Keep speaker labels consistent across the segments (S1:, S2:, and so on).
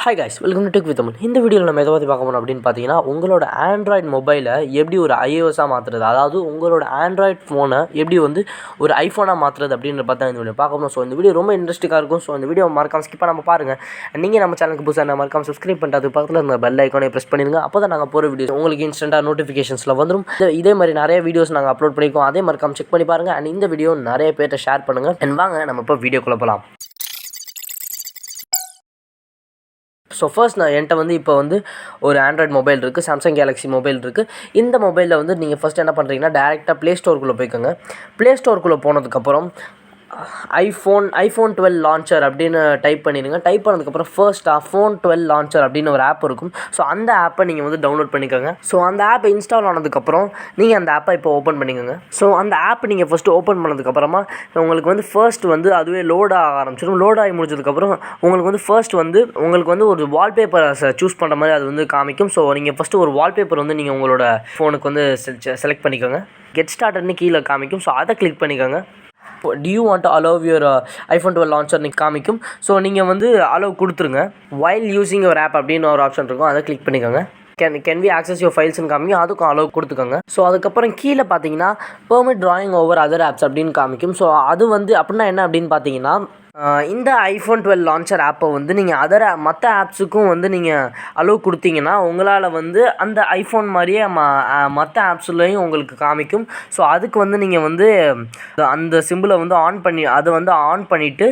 S1: Hi guys, welcome to tech with Tamil. இந்த வீடியோவில் நம்ம எதை பற்றி பார்க்க போகிறோம் அப்படின்னு பார்த்தீங்கன்னா, உங்களோட ஆண்ட்ராய்டு மொபைலை எப்படி ஒரு iOS-ஆக மாற்றுறது, அதாவது உங்களோட ஆண்ட்ராய்டு ஃபோனை எப்படி ஒரு ஐஃபோனாக மாற்றுறது அப்படின்னு பார்த்தா இந்த வீடியோ பார்க்க போகிறோம். ஸோ இந்த வீடியோ ரொம்ப இன்ட்ரெஸ்டிங்காக இருக்கும். ஸோ இந்த வீடியோ மறக்காம ஸ்கிப் பண்ணாமல் பாருங்கள். நீங்கள் நம்ம சேனலுக்கு புதுசாக மறக்காம சப்ஸ்கிரைப் பண்ணுறது பக்கத்தில் இருந்த பெல் ஐக்கானே ப்ரெஸ் பண்ணிடுங்க. அப்போ தான் நாங்கள் போகிற வீடியோஸ் உங்களுக்கு இன்ஸ்டன்ட்டாக நோட்டிஃபிகேஷன்ஸில் வந்துடும். இதே மாதிரி நிறைய வீடியோஸ் நாங்கள் அப்லோட் பண்ணியிருக்கோம். அதே மறக்காம செக் பண்ணி பாருங்கள். அண்ட் இந்த வீடியோ நிறைய பேர்கிட்ட ஷேர் பண்ணுங்கள். அண்ட் வாங்க நம்ம இப்போ வீடியோக்குள்ளே போகலாம். ஸோ ஃபர்ஸ்ட் என்கிட்ட இப்போ ஒரு ஆண்ட்ராய்டு மொபைல் இருக்குது, சாம்சங் கேலக்ஸி மொபைல் இருக்குது. இந்த மொபைலில் நீங்கள் ஃபஸ்ட் என்ன பண்ணுறீங்கன்னா, டேரெக்டாக ப்ளே ஸ்டோருக்குள்ளே போய்க்கோங்க. ப்ளே ஸ்டோருக்குள்ளே போனதுக்கப்புறம் ஐஃபோன் 12 லான்ச்சர் அப்படின்னு டைப் பண்ணிடுங்க. டைப் பண்ணதுக்கப்புறம் ஃபர்ஸ்ட்டாக ஃபோன் 12 லான்ச்சர் அப்படின்னு ஒரு ஆப் இருக்கும். ஸோ அந்த ஆப்பை நீங்கள் டவுன்லோட் பண்ணிக்கோங்க. ஸோ அந்த ஆப்பை இன்ஸ்டால் ஆனதுக்கப்புறம் நீங்கள் அந்த ஆப்பை இப்போ ஓப்பன் பண்ணிக்கோங்க. ஸோ அந்த ஆப் நீங்கள் ஃபஸ்ட்டு ஓப்பன் பண்ணதுக்கப்புறமா உங்களுக்கு ஃபர்ஸ்ட் அதுவே லோட் ஆக ஆரம்பிச்சிடும். லோட் ஆகி முடிச்சதுக்கப்புறம் உங்களுக்கு ஃபர்ஸ்ட் உங்களுக்கு ஒரு வால்பேப்பரை சூஸ் பண்ணுற மாதிரி அது காமிக்கும். ஸோ நீங்கள் ஃபஸ்ட்டு ஒரு வால்பேப்பர் நீங்கள் உங்களோட ஃபோனுக்கு செலக்ட் பண்ணிக்கோங்க. கெட் ஸ்டார்டட்னு கீழே காமிக்கும். ஸோ அதை கிளிக் பண்ணிக்கோங்க. Do you want to allow your iPhone 12 launcher காமிக்கும். ஸோ நீங்கள் அலோவ் கொடுத்துருங்க. while using your app அப்படின்னு ஒரு ஆப்ஷன் இருக்கும், அதை கிளிக் பண்ணிக்கோங்க. can we access your files காமிக்கும், அதுக்கும் அலோவ் கொடுத்துக்கோங்க. ஸோ அதுக்கப்புறம் கீழே பார்த்தீங்கன்னா permit drawing over other apps அப்படின்னு காமிக்கும். ஸோ அது அப்படின்னா என்ன அப்படின்னு பார்த்தீங்கன்னா, இந்த iPhone 12 லான்ச்சர் ஆப்பை நீங்கள் மற்ற ஆப்ஸுக்கும் நீங்கள் அலோவ் கொடுத்தீங்கன்னா உங்களால் அந்த ஐஃபோன் மாதிரியே மற்ற ஆப்ஸ்லையும் உங்களுக்கு காமிக்கும். ஸோ அதுக்கு நீங்கள் அந்த சிம்பிளை ஆன் பண்ணி அதை ஆன் பண்ணிவிட்டு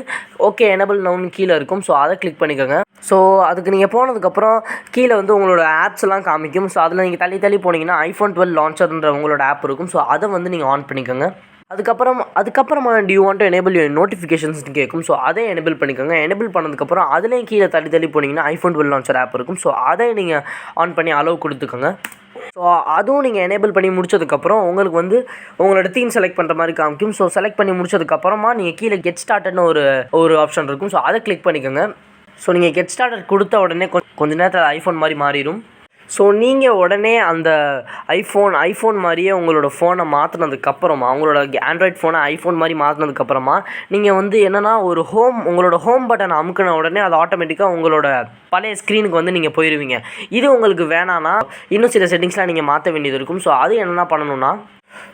S1: ஓகே எனபிள் நவுன்னு கீழே இருக்கும். ஸோ அதை கிளிக் பண்ணிக்கோங்க. ஸோ அதுக்கு நீங்கள் போனதுக்கப்புறம் கீழே உங்களோட ஆப்ஸ்லாம் காமிக்கும். ஸோ அதில் நீங்கள் தள்ளி போனீங்கன்னா iPhone 12 லான்ச்சர்ன்ற உங்களோட ஆப் இருக்கும். ஸோ அதை நீங்கள் ஆன் பண்ணிக்கோங்க. அதுக்கப்புறமா do you want to enable your notifications கேட்கும். ஸோ அதை எனேபிள் பண்ணிக்கோங்க. எனேபிள் பண்ணதுக்கப்புறம் அதுலேயும் கீழே தள்ளி போனீங்கன்னா iPhone 12 லான்ச்சர் ஆப் இருக்கும். ஸோ அதை நீங்கள் ஆன் பண்ணி அலோவ் கொடுத்துக்கோங்க. ஸோ அதுவும் நீங்கள் எனேபிள் பண்ணி முடிச்சதுக்கப்புறம் உங்களுக்கு உங்களோட தீம் செலக்ட் பண்ணுற மாதிரி காமிக்கும். ஸோ செலக்ட் பண்ணி முடிச்சதுக்கப்புறமா நீங்கள் கீழே கெட் ஸ்டார்டட்னு ஒரு ஆப்ஷன் இருக்கும். ஸோ அதை கிளிக் பண்ணிக்கோங்க. ஸோ நீங்கள் கெட் ஸ்டார்டட் கொடுத்த உடனே கொஞ்சம் நேரத்தில் ஐஃபோன் மாதிரி மாறிடும். ஸோ நீங்கள் உடனே அந்த ஐஃபோன் மாதிரியே உங்களோட ஃபோனை மாற்றினதுக்கப்புறமா, உங்களோட ஆண்ட்ராய்ட் ஃபோனை ஐஃபோன் மாதிரி மாற்றினதுக்கப்புறமா நீங்கள் என்னென்னா உங்களோட ஹோம் பட்டன் அமுக்கின உடனே அது ஆட்டோமேட்டிக்காக உங்களோட பழைய ஸ்க்ரீனுக்கு நீங்கள் போயிடுவீங்க. இது உங்களுக்கு வேணான்னா இன்னும் சில செட்டிங்ஸ்லாம் நீங்கள் மாற்ற வேண்டியது இருக்கும். ஸோ அது என்னென்னா பண்ணணும்னா,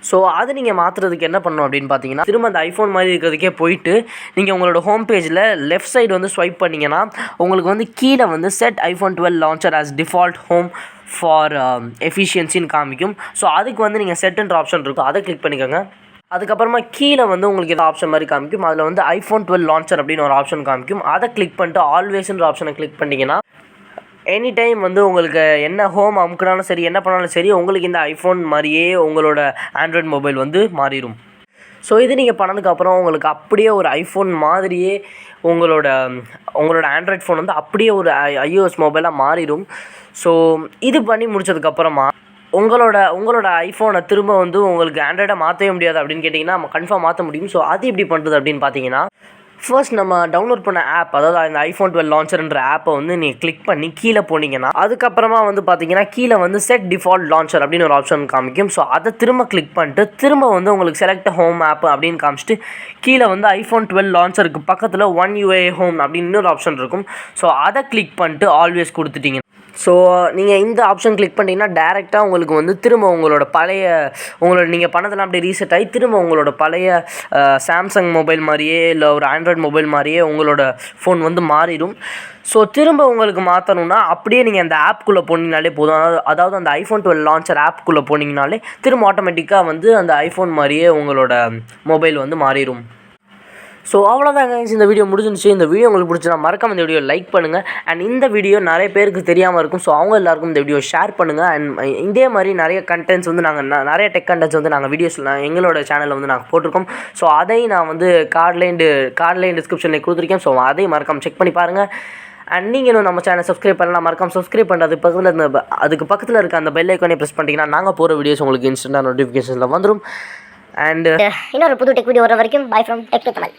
S1: ஸோ அது நீங்கள் மாற்றுறதுக்கு என்ன பண்ணணும் அப்படின்னு பார்த்தீங்கன்னா, திரும்ப அந்த ஐஃபோன் மாதிரி இருக்கிறதுக்கே போயிட்டு நீங்கள் உங்களோட ஹோம் பேஜில் லெஃப்ட் சைடு ஸ்வைப் பண்ணிங்கன்னா உங்களுக்கு கீழே set iPhone 12 launcher as default home for எஃபிஷியன்சின்னு காமிக்கும். ஸோ அதுக்கு நீங்கள் செட்டுன்ற ஆப்ஷன் இருக்கும், அதை கிளிக் பண்ணிக்கோங்க. அதுக்கப்புறமா கீழே உங்களுக்கு எதாவது ஆப்ஷன் மாதிரி காமிக்கும். அதில் iPhone 12 லான்ச்சர் அப்படின்னு ஒரு ஆப்ஷன் காமிக்கும். அதை கிளிக் பண்ணிட்டு ஆல்வேஸ்ன்ற ஆப்ஷனை கிளிக் பண்ணிங்கன்னா எனி டைம் உங்களுக்கு என்ன ஹோம் அமுக்கினாலும் சரி, என்ன பண்ணாலும் சரி, உங்களுக்கு இந்த ஐஃபோன் மாதிரியே உங்களோட ஆண்ட்ராய்டு மொபைல் மாறிடும். ஸோ இது நீங்கள் பண்ணதுக்கப்புறம் உங்களுக்கு அப்படியே ஒரு ஐஃபோன் மாதிரியே உங்களோட ஆண்ட்ராய்டு ஃபோன் அப்படியே ஒரு iOS மொபைலாக மாறிடும். ஸோ இது பண்ணி முடிச்சதுக்கப்புறமா உங்களோட ஐஃபோனை திரும்ப உங்களுக்கு ஆண்ட்ராய்டாக மாற்றவே முடியாது அப்படின்னு கேட்டிங்கன்னா நம்ம கன்ஃபார்ம் மாற்ற முடியும். ஸோ அது எப்படி பண்ணுறது அப்படின்னு பார்த்தீங்கன்னா, ஃபர்ஸ்ட் நம்ம டவுன்லோட் பண்ண ஆப், அதாவது அந்த iPhone 12 லான்ச்சர்ன்ற ஆப்பை நீங்கள் கிளிக் பண்ணி கீழே போனீங்கன்னா அதுக்கப்புறமா பார்த்தீங்கன்னா கீழே செட் டிஃபால்ட் லான்ச்சர் அப்படின்னு ஒரு ஆப்ஷன் காமிக்கும். ஸோ அதை திரும்ப கிளிக் பண்ணிட்டு திரும்ப உங்களுக்கு செலக்ட் ஹோம் ஆப் அப்படின்னு காமிச்சிட்டு கீழே iPhone 12 லான்ச்சருக்கு பக்கத்தில் One UI ஹோம் அப்படின்னு இன்னொரு ஆப்ஷன் இருக்கும். ஸோ அதை கிளிக் பண்ணிட்டு ஆல்வேஸ் கொடுத்துட்டீங்க. ஸோ நீங்கள் இந்த ஆப்ஷன் கிளிக் பண்ணிங்கன்னா டேரெக்டாக உங்களுக்கு திரும்ப உங்களோட நீங்கள் பண்ணதெல்லாம் அப்படியே ரீசெட் ஆகி திரும்ப உங்களோட பழைய சாம்சங் மொபைல் மாதிரியே இல்லை ஒரு ஆண்ட்ராய்டு மொபைல் மாதிரியே உங்களோட ஃபோன் மாறிடும். ஸோ திரும்ப உங்களுக்கு மாற்றணுன்னா அப்படியே நீங்கள் அந்த ஆப்குள்ளே போனீங்கனாலே போதும். அதாவது அந்த iPhone 12 லான்ச்சர் ஆப்குள்ளே போனீங்கனாலே திரும்ப ஆட்டோமேட்டிக்காக அந்த ஐஃபோன் மாதிரியே உங்களோட மொபைல் மாறிடும். ஸோ அவ்வளோதாங்க, இந்த வீடியோ முடிஞ்சிருச்சு. இந்த வீடியோ உங்களுக்கு பிடிச்சா மறக்காம இந்த வீடியோ லைக் பண்ணுங்கள். அண்ட் இந்த வீடியோ நிறைய பேருக்கு தெரியாமல் இருக்கும். ஸோ அவங்க எல்லாருக்கும் இந்த வீடியோ ஷேர் பண்ணுங்கள். அண்ட் இதே மாதிரி நிறைய கண்டென்ட்ஸ் நாங்கள் நிறைய டெக் கண்டென்ட்ஸ் நாங்கள் வீடியோஸில் எங்களோட சேனலில் நாங்கள் போட்டிருக்கோம். ஸோ அதை நான் கார்ட்லைன் டிஸ்கிரிப்ஷனில் கொடுத்துருக்கேன். ஸோ அதையும் மறக்காமல் செக் பண்ணி பாருங்கள். அண்ட் நீங்கள் இன்னும் நம்ம சேனல் சப்ஸ்கிரைப் பண்ணலாம், மறக்காம சப்ஸ்கிரைப் பண்ணுறது அதுக்கு பக்கத்தில் இருக்க அந்த பெல் ஐக்கானே ப்ரெஸ் பண்ணிட்டீங்கன்னா நாங்கள் போகிற வீடியோஸ் உங்களுக்கு இன்ஸ்டன்ட்டாக நோட்டிஃபிகேஷனில் வந்துடும். அண்ட்
S2: இன்னொரு புது டெக் வீடியோ வர வரைக்கும் by from tech with Tamil.